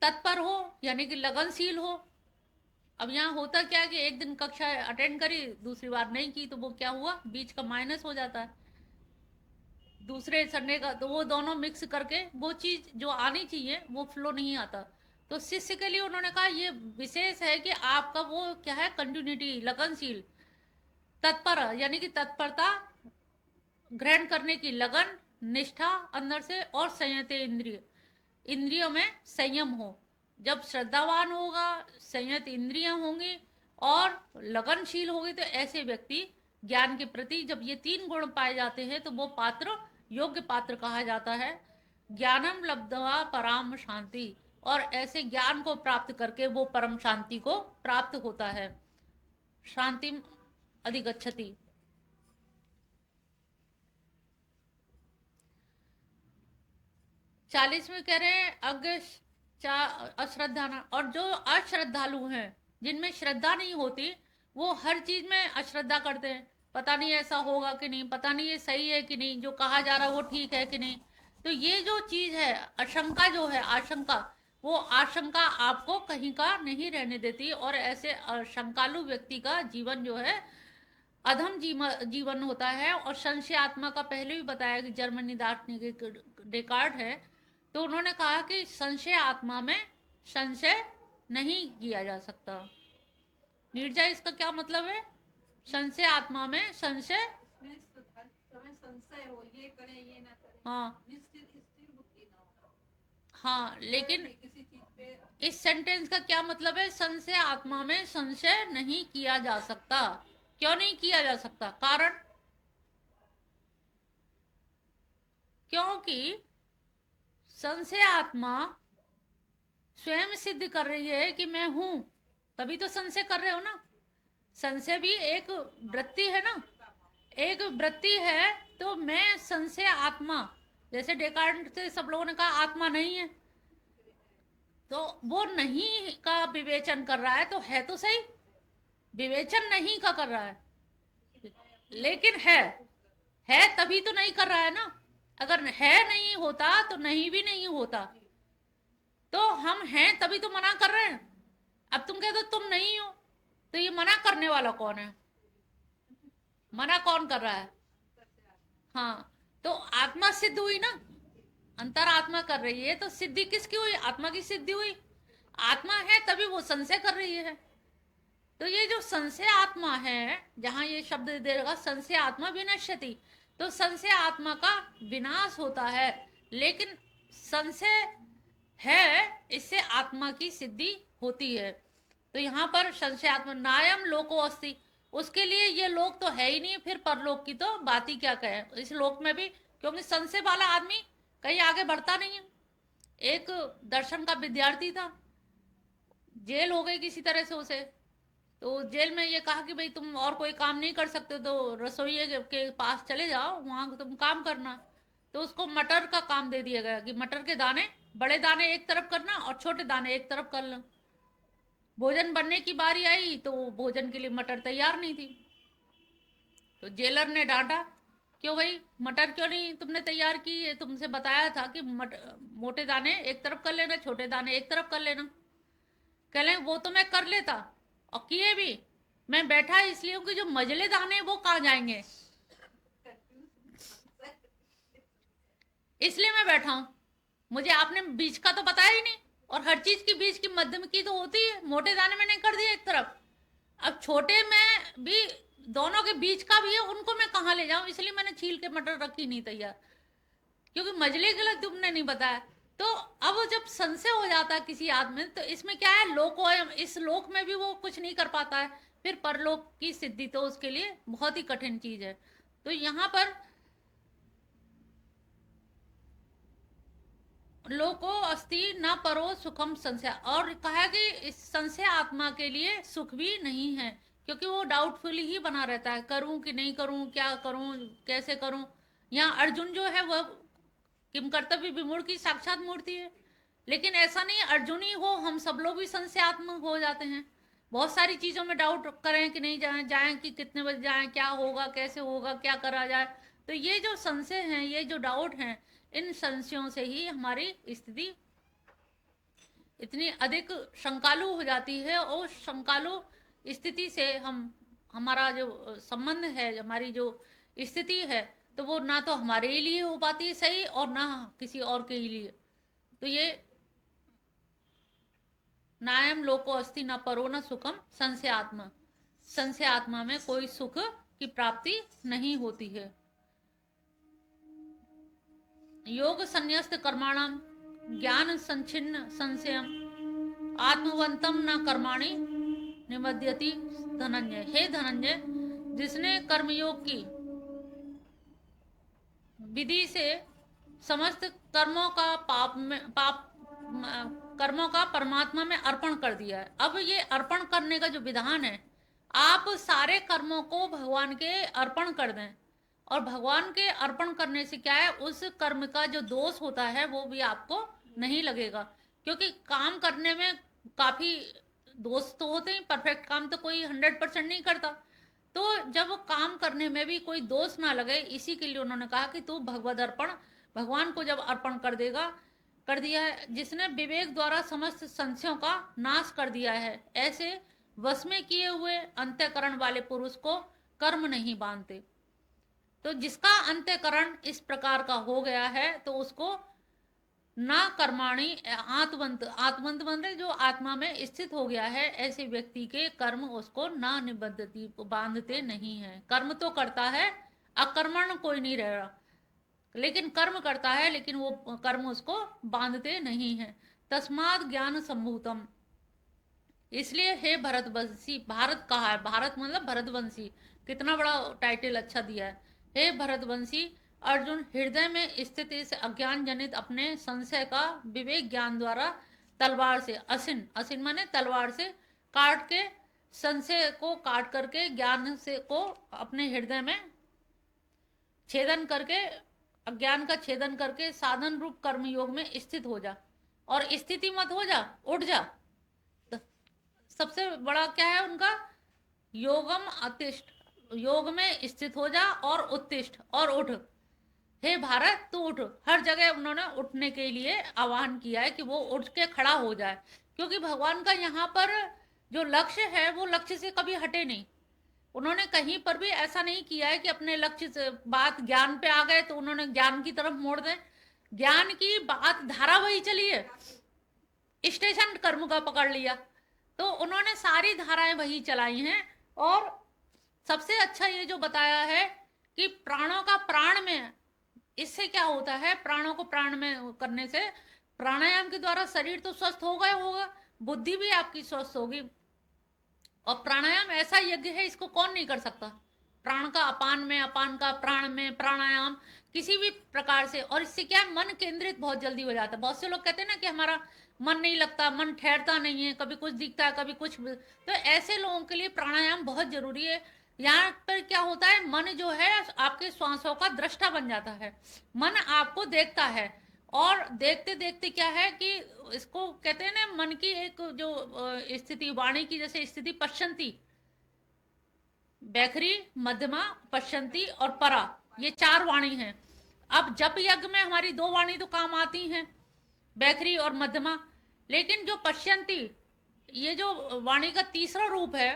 तत्पर हो यानी कि लगनशील हो। अब यहाँ होता क्या है कि एक दिन कक्षा अटेंड करी, दूसरी बार नहीं की, तो वो क्या हुआ, बीच का माइनस हो जाता है। दूसरे संडे का तो वो दोनों मिक्स करके वो चीज जो आनी चाहिए वो फ्लो नहीं आता। तो शिष्य के लिए उन्होंने कहा ये विशेष है कि आपका वो क्या है, कंटिन्यूटी, लगनशील, तत्पर यानी कि तत्परता, ग्रहण करने की लगन, निष्ठा अंदर से, और संयत इंद्रिय, इंद्रियों में संयम हो। जब श्रद्धावान होगा, संयत इंद्रियां होंगी और लगनशील होगी, तो ऐसे व्यक्ति ज्ञान के प्रति जब ये तीन गुण पाए जाते हैं तो वो पात्र योग्य पात्र कहा जाता है। ज्ञानम लब्धवा पराम शांति, और ऐसे ज्ञान को प्राप्त करके वो परम शांति को प्राप्त होता है। शांति अधिगच्छति। 40 में कह रहे हैं अज्ञ अश्रद्धा, और जो अश्रद्धालु हैं, जिनमें श्रद्धा नहीं होती, वो हर चीज में अश्रद्धा करते हैं। पता नहीं ऐसा होगा कि नहीं, पता नहीं ये सही है कि नहीं, जो कहा जा रहा है वो ठीक है कि नहीं। तो ये जो चीज है, आशंका जो है, आशंका, वो आशंका आपको कहीं का नहीं रहने देती, और ऐसे शंकालु व्यक्ति का जीवन जो है अधम जीवन होता है। और संशय आत्मा का पहले भी बताया कि जर्मनी दार्शनिक डेकार्ड है, तो उन्होंने कहा कि संशय आत्मा में संशय नहीं किया जा सकता। नीरजा, इसका क्या मतलब है? संशय आत्मा में संशय, संशय हो, ये करें ये ना करें, हाँ निश्चित स्थिर बुद्धि ना हो। हाँ, लेकिन इस सेंटेंस का क्या मतलब है? संशय आत्मा में संशय नहीं किया जा सकता। क्यों नहीं किया जा सकता? कारण, क्योंकि संशय आत्मा स्वयं सिद्ध कर रही है कि मैं हूं, तभी तो संशय कर रहे हो ना। संशय भी एक वृत्ति है ना, एक वृत्ति है। तो मैं संशय आत्मा, जैसे डेकार्ट से सब लोगों ने कहा आत्मा नहीं है, तो वो नहीं का विवेचन कर रहा है, तो है तो सही, विवेचन नहीं का कर रहा है, लेकिन है तभी तो नहीं कर रहा है ना। अगर है नहीं होता तो नहीं भी नहीं होता, तो हम हैं तभी तो मना कर रहे हैं। अब तुम कह दो तुम नहीं हो, तो ये मना करने वाला कौन है? मना कौन कर रहा है? हाँ, तो आत्मा सिद्ध हुई ना, अंतर आत्मा कर रही है, तो सिद्धि किसकी हुई? आत्मा की सिद्धि हुई। आत्मा है तभी वो संशय कर रही है। तो ये जो संशय आत्मा है, जहां ये शब्द देगा संशय आत्मा विनश्यति, तो संशय आत्मा का विनाश होता है। लेकिन संशय है, इससे आत्मा की सिद्धि होती है। तो यहाँ पर संशय आत्मा नायम लोको अस्ति, उसके लिए ये लोक तो है ही नहीं, फिर परलोक की तो बात ही क्या कहे इस लोक में भी, क्योंकि संशय वाला आदमी कहीं आगे बढ़ता नहीं है। एक दर्शन का विद्यार्थी था, जेल हो गई किसी तरह से उसे, तो जेल में ये कहा कि भाई तुम और कोई काम नहीं कर सकते तो रसोई के पास चले जाओ, वहां तुम काम करना। तो उसको मटर का काम दे दिया गया कि मटर के दाने, बड़े दाने एक तरफ करना और छोटे दाने एक तरफ कर लो। भोजन बनने की बारी आई तो भोजन के लिए मटर तैयार नहीं थी, तो जेलर ने डांटा, क्यों भाई मटर क्यों नहीं तुमने तैयार की? ये तुमसे बताया था कि मोटे दाने एक तरफ कर लेना, छोटे दाने एक तरफ कर लेना। कह लें वो तो मैं कर लेता, और किए भी। मैं बैठा इसलिए हूँ कि जो मजले दाने वो कहाँ जाएंगे, इसलिए मैं बैठा हूं। मुझे आपने बीज का तो बताया ही नहीं, और हर चीज की बीज की मध्यम की तो होती है। मोटे दाने मैंने कर दिए एक तरफ, अब छोटे में भी दोनों के बीच का भी है, उनको मैं कहाँ ले जाऊं, इसलिए मैंने छील के मटर रखी नहीं तैयार, क्योंकि मजले के लिए तुमने नहीं बताया। तो अब जब संशय हो जाता है किसी आदमी, तो इसमें क्या है, लोकोयम, इस लोक में भी वो कुछ नहीं कर पाता है, फिर परलोक की सिद्धि तो उसके लिए बहुत ही कठिन चीज है। तो यहाँ पर लोको अस्ति न परो सुखम संशय, और कहा कि इस संशय आत्मा के लिए सुख भी नहीं है, क्योंकि वो डाउटफुल ही बना रहता है, करूं कि नहीं करूं, क्या करूं, कैसे करूं। यहाँ अर्जुन जो है वह किम कर्तव्य विमूढ़ की साक्षात मूर्ति है, लेकिन ऐसा नहीं अर्जुन ही हो, हम सब लोग भी संशयात्मक हो जाते हैं, बहुत सारी चीजों में डाउट करें कि नहीं जाएं, जाएं कि कितने बजे जाएं, क्या होगा, कैसे होगा, क्या करा जाए। तो ये जो संशय हैं, ये जो डाउट हैं, इन संशयों से ही हमारी स्थिति इतनी अधिक शंकालु हो जाती है, और शंकालु स्थिति से हमारा जो संबंध है, हमारी जो स्थिति है, तो वो ना तो हमारे लिए हो पाती है सही, और ना किसी और के लिए। तो ये नायम लोको अस्ति न परो न सुखम संशय आत्मा, संशय आत्मा में कोई सुख की प्राप्ति नहीं होती है। योग संन्यस्त कर्माणाम ज्ञान संचिन्न संशयम आत्मवंतम न कर्माणि निमद्यति धनंजय। हे धनंजय, जिसने कर्मयोग की विधि से समस्त कर्मों का कर्मों का परमात्मा में अर्पण कर दिया है। अब ये अर्पण करने का जो विधान है, आप सारे कर्मों को भगवान के अर्पण कर दें, और भगवान के अर्पण करने से क्या है, उस कर्म का जो दोष होता है वो भी आपको नहीं लगेगा, क्योंकि काम करने में काफी दोष तो होते हैं, परफेक्ट काम तो कोई 100% नहीं करता। तो जब काम करने में भी कोई दोष ना लगे, इसी के लिए उन्होंने कहा कि तू भगवद अर्पण, भगवान को जब अर्पण कर दिया है, जिसने विवेक द्वारा समस्त संशयों का नाश कर दिया है, ऐसे वश में किए हुए अंत्यकरण वाले पुरुष को कर्म नहीं बांधते। तो जिसका अंत्यकरण इस प्रकार का हो गया है, तो उसको ना कर्माणी आत्मवंत, आत्मवंत मतलब जो आत्मा में स्थित हो गया है, ऐसे व्यक्ति के कर्म उसको ना निबद्धति, बांधते नहीं है। कर्म तो करता है, अकर्मण कोई नहीं रह रहा, लेकिन कर्म करता है, लेकिन वो कर्म उसको बांधते नहीं है। तस्माद ज्ञान सम्भूतम, इसलिए हे भरतवंशी, भारत कहा है, भारत मतलब भरतवंशी, कितना बड़ा टाइटल अच्छा दिया है। हे भरतवंशी अर्जुन, हृदय में स्थित इस अज्ञान जनित अपने संशय का विवेक ज्ञान द्वारा तलवार से, असिन, असिन माने तलवार से काट के, संशय को काट करके, ज्ञान से को अपने हृदय में छेदन करके, अज्ञान का छेदन करके साधन रूप कर्मयोग में स्थित हो जा। और स्थिति मत हो जा, उठ जा। तो सबसे बड़ा क्या है उनका, योगम अतिष्ठ, योग में स्थित हो जा और उत्तिष्ठ, और उठ। हे भारत तू उठ। हर जगह उन्होंने उठने के लिए आह्वान किया है कि वो उठ के खड़ा हो जाए, क्योंकि भगवान का यहाँ पर जो लक्ष्य है वो लक्ष्य से कभी हटे नहीं। उन्होंने कहीं पर भी ऐसा नहीं किया है कि अपने लक्ष्य से बात ज्ञान पे आ गए तो उन्होंने ज्ञान की तरफ मोड़ दें। ज्ञान की बात धारा वही चली है, स्टेशन कर्म का पकड़ लिया, तो उन्होंने सारी धाराएं वही चलाई हैं। और सबसे अच्छा ये जो बताया है कि प्राणों का प्राण में, इससे क्या होता है, प्राणों को प्राण में करने से प्राणायाम के द्वारा शरीर तो स्वस्थ होगा ही होगा, बुद्धि भी आपकी स्वस्थ होगी। और प्राणायाम ऐसा यज्ञ है, इसको कौन नहीं कर सकता। प्राण का अपान में, अपान का प्राण में, प्राणायाम किसी भी प्रकार से। और इससे क्या है, मन केंद्रित बहुत जल्दी हो जाता है। बहुत से लोग कहते हैं ना कि हमारा मन नहीं लगता, मन ठहरता नहीं है, कभी कुछ दिखता है, कभी कुछ। तो ऐसे लोगों के लिए प्राणायाम बहुत जरूरी है। यहाँ पर क्या होता है, मन जो है आपके श्वासों का दृष्टा बन जाता है, मन आपको देखता है। और देखते देखते क्या है कि इसको कहते हैं ना, मन की एक जो स्थिति, वाणी की जैसे स्थिति, पश्यंती, बैखरी, मध्यमा, पश्यंती और परा, ये 4 वाणी हैं। अब जप यज्ञ में हमारी 2 वाणी तो काम आती हैं, बैखरी और मध्यमा, लेकिन जो पश्यंती, ये जो वाणी का तीसरा रूप है,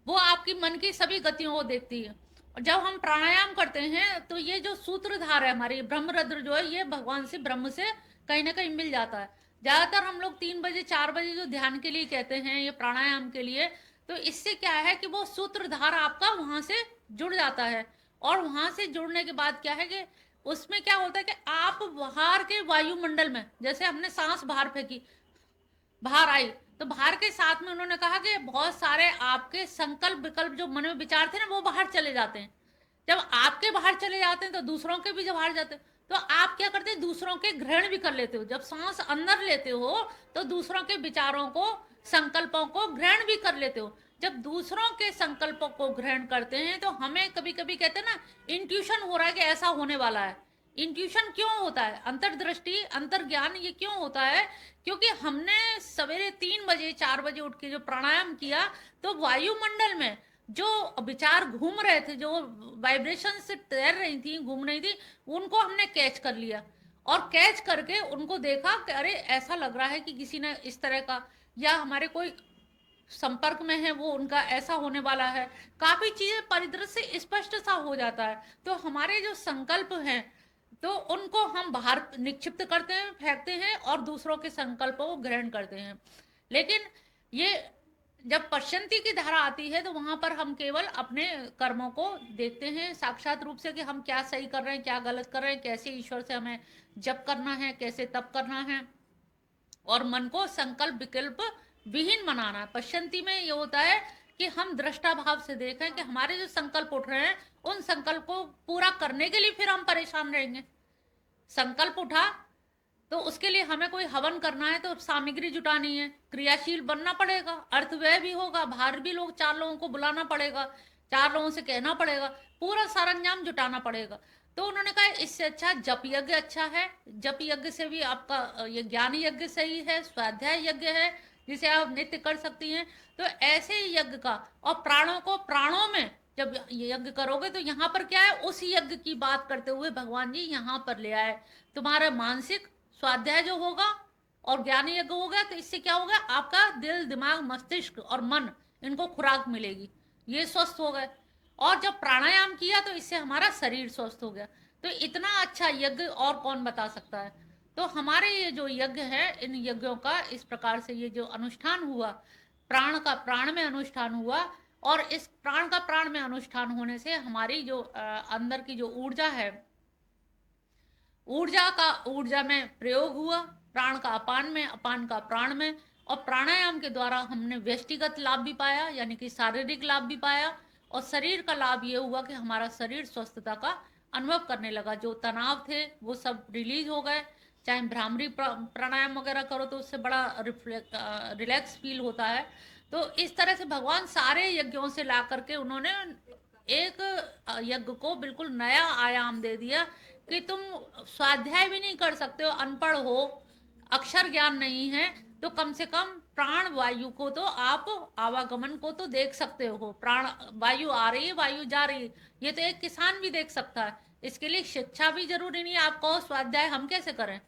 वो आपकी मन की सभी गतियों को देखती है। और जब हम प्राणायाम करते हैं तो ये जो सूत्रधार है हमारी, ब्रह्मरद्र जो है, ये भगवान से, ब्रह्म से कहीं ना कहीं मिल जाता है। ज्यादातर हम लोग 3 बजे 4 बजे जो ध्यान के लिए कहते हैं, ये प्राणायाम के लिए, तो इससे क्या है कि वो सूत्रधार आपका वहां से जुड़ जाता है। और वहां से जुड़ने के बाद क्या है कि उसमें क्या होता है कि आप बाहर के वायुमंडल में, जैसे हमने सांस बाहर फेंकी, बाहर आई, तो बाहर के साथ में उन्होंने कहा कि बहुत सारे आपके संकल्प विकल्प जो मन में विचार थे ना, वो बाहर चले जाते हैं। जब आपके बाहर चले जाते हैं तो दूसरों के भी जब बाहर जाते हैं, तो आप क्या करते हैं, दूसरों के ग्रहण भी कर लेते हो। जब सांस अंदर लेते हो तो दूसरों के विचारों को, संकल्पों को ग्रहण भी कर लेते हो। जब दूसरों के संकल्पों को ग्रहण करते हैं तो हमें कभी कभी कहते हैं ना, इंट्यूशन हो रहा है कि ऐसा होने वाला है। इंट्यूशन क्यों होता है, अंतर्दृष्टि, अंतर्ज्ञान, ये क्यों होता है? क्योंकि हमने सवेरे 3 बजे 4 बजे उठ के जो प्राणायाम किया, तो वायुमंडल में जो विचार घूम रहे थे, जो वाइब्रेशन से तैर रही थी, घूम रही थी, उनको हमने कैच कर लिया। और कैच करके उनको देखा कि अरे ऐसा लग रहा है कि किसी ने इस तरह का, या हमारे कोई संपर्क में है वो, उनका ऐसा होने वाला है। काफी चीजें परिदृश्य से स्पष्ट सा हो जाता है। तो हमारे जो संकल्प हैं, तो उनको हम बाहर निक्षिप्त करते हैं, फेंकते हैं, और दूसरों के संकल्पों को ग्रहण करते हैं। लेकिन ये जब पश्चंती की धारा आती है तो वहां पर हम केवल अपने कर्मों को देखते हैं साक्षात रूप से, कि हम क्या सही कर रहे हैं, क्या गलत कर रहे हैं, कैसे ईश्वर से हमें जप करना है, कैसे तप करना है, और मन को संकल्प विकल्प विहीन बनाना है। पश्चंती में ये होता है कि हम दृष्टा भाव से देखें कि हमारे जो संकल्प उठ रहे हैं, उन संकल्प को पूरा करने के लिए फिर हम परेशान रहेंगे। संकल्प उठा तो उसके लिए हमें कोई हवन करना है, तो सामग्री जुटानी है, क्रियाशील बनना पड़ेगा, अर्थ व्यय भी होगा, बाहर भी लोग 4 लोगों को बुलाना पड़ेगा, 4 लोगों से कहना पड़ेगा, पूरा सरंजाम जुटाना पड़ेगा। तो उन्होंने कहा इससे अच्छा जप यज्ञ अच्छा है। जप यज्ञ से भी आपका ये ज्ञान यज्ञ सही है, स्वाध्याय यज्ञ है जिसे आप नित्य कर सकती हैं। तो ऐसे ही यज्ञ का, और प्राणों को, प्राणों में जब यज्ञ करोगे तो यहाँ पर क्या है, उस यज्ञ की बात करते हुए भगवान जी यहाँ पर ले आए। तुम्हारा मानसिक स्वाध्याय जो होगा और ज्ञान यज्ञ होगा, तो इससे क्या होगा, आपका दिल, दिमाग, मस्तिष्क और मन, इनको खुराक मिलेगी, ये स्वस्थ हो गए। और जब प्राणायाम किया तो इससे हमारा शरीर स्वस्थ हो गया। तो इतना अच्छा यज्ञ और कौन बता सकता है। तो हमारे ये जो यज्ञ है, इन यज्ञों का इस प्रकार से ये जो अनुष्ठान हुआ, प्राण का प्राण में अनुष्ठान हुआ, और इस प्राण का प्राण में अनुष्ठान होने से हमारी जो अंदर की जो ऊर्जा है, ऊर्जा में प्रयोग हुआ, प्राण का अपान में, अपान का प्राण में। और प्राणायाम के द्वारा हमने व्यष्टिगत लाभ भी पाया, यानी कि शारीरिक लाभ भी पाया, और शरीर का लाभ ये हुआ कि हमारा शरीर स्वस्थता का अनुभव करने लगा। जो तनाव थे वो सब रिलीज हो गए। चाहे भ्रामरी प्राणायाम वगैरह करो तो उससे बड़ा रिलैक्स फील होता है। तो इस तरह से भगवान सारे यज्ञों से ला करके उन्होंने एक यज्ञ को बिल्कुल नया आयाम दे दिया कि तुम स्वाध्याय भी नहीं कर सकते हो, अनपढ़ हो, अक्षर ज्ञान नहीं है, तो कम से कम प्राण वायु को तो आप, आवागमन को तो देख सकते हो। प्राण वायु आ रही है, वायु जा रही है, ये तो एक किसान भी देख सकता है। इसके लिए शिक्षा भी जरूरी नहीं है। आप कहो स्वाध्याय हम कैसे करें,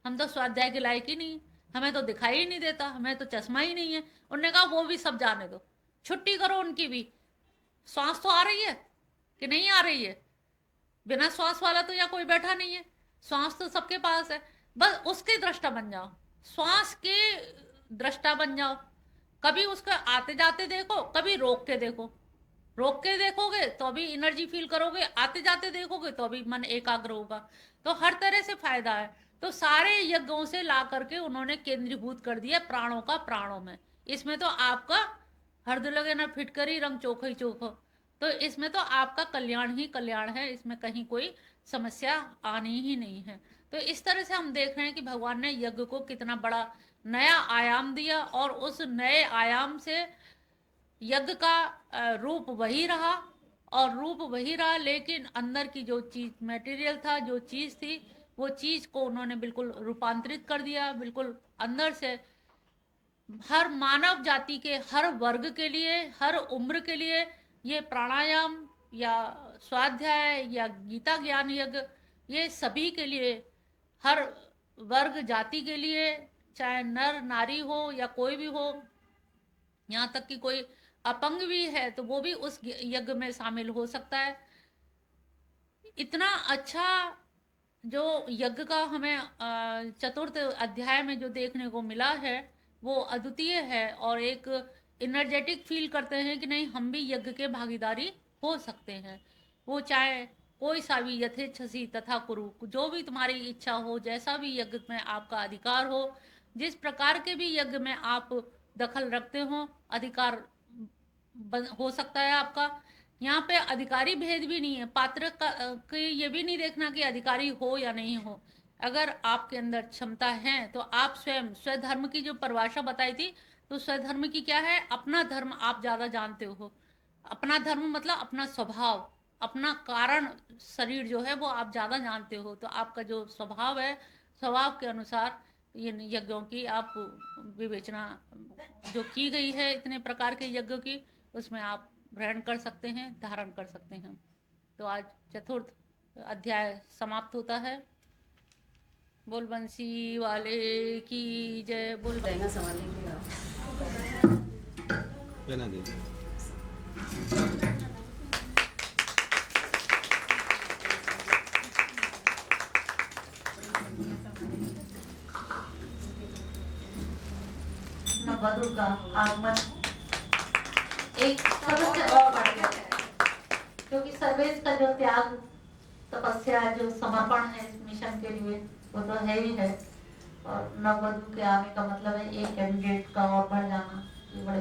हम तो स्वाध्याय के लायक ही नहीं, हमें तो दिखाई ही नहीं देता, हमें तो चश्मा ही नहीं है। उन्होंने कहा वो भी सब जाने दो, छुट्टी करो उनकी भी। श्वास तो आ रही है कि नहीं आ रही है, बिना श्वास वाला तो यहाँ कोई बैठा नहीं है, श्वास तो सबके पास है। बस उसके दृष्टा बन जाओ, श्वास के दृष्टा बन जाओ। कभी उसका आते जाते देखो, कभी रोक के देखो। रोक के देखोगे तो अभी एनर्जी फील करोगे, आते जाते देखोगे तो अभी मन एकाग्र होगा। तो हर तरह से फायदा है। तो सारे यज्ञों से ला करके उन्होंने केंद्रीभूत कर दिया प्राणों का प्राणों में। इसमें तो आपका हर्द लगे ना फिटकरी, रंग चोखो ही चोखो। तो इसमें तो आपका कल्याण ही कल्याण है, इसमें कहीं कोई समस्या आनी ही नहीं है। तो इस तरह से हम देख रहे हैं कि भगवान ने यज्ञ को कितना बड़ा नया आयाम दिया, और उस नए आयाम से यज्ञ का रूप वही रहा, और रूप वही रहा, लेकिन अंदर की जो चीज, मटेरियल था, जो चीज थी, वो चीज को उन्होंने बिल्कुल रूपांतरित कर दिया। बिल्कुल अंदर से हर मानव जाति के हर वर्ग के लिए, हर उम्र के लिए ये प्राणायाम या स्वाध्याय या गीता ज्ञान यज्ञ, ये सभी के लिए, हर वर्ग जाति के लिए, चाहे नर नारी हो या कोई भी हो, यहाँ तक कि कोई अपंग भी है तो वो भी उस यज्ञ में शामिल हो सकता है। इतना अच्छा जो यज्ञ का हमें चतुर्थ अध्याय में जो देखने को मिला है वो अद्वितीय है, और एक एनर्जेटिक फील करते हैं कि नहीं, हम भी यज्ञ के भागीदारी हो सकते हैं। वो चाहे कोई सा भी, यथेच्छसी तथा कुरु, जो भी तुम्हारी इच्छा हो, जैसा भी यज्ञ में आपका अधिकार हो, जिस प्रकार के भी यज्ञ में आप दखल रखते हो, अधिकार हो सकता है आपका। यहाँ पे अधिकारी भेद भी नहीं है, पात्र का ये भी नहीं देखना कि अधिकारी हो या नहीं हो। अगर आपके अंदर क्षमता है तो आप स्वयं स्वधर्म की जो परिभाषा बताई थी, तो स्वधर्म की क्या है, अपना धर्म आप ज्यादा जानते हो। अपना धर्म मतलब अपना स्वभाव, अपना कारण शरीर जो है वो आप ज्यादा जानते हो, तो आपका जो स्वभाव है, स्वभाव के अनुसार ये यज्ञों की आप विवेचना जो की गई है इतने प्रकार के यज्ञों की, उसमें आप ग्रहण कर सकते हैं, धारण कर सकते हैं। तो आज चतुर्थ अध्याय समाप्त होता है। बोल बंसी वाले की जय। बोल रहेगा सवाल लेंगे आप। बना दीजिए। नववधु का आगमन एक सदस्य और बढ़ गया, क्योंकि सर्वेश का जो त्याग, तपस्या, जो समर्पण है इस मिशन के लिए, वो तो है ही है। और नववधु के आने का मतलब है एक कैंडिडेट का और बढ़ जाना, ये बड़े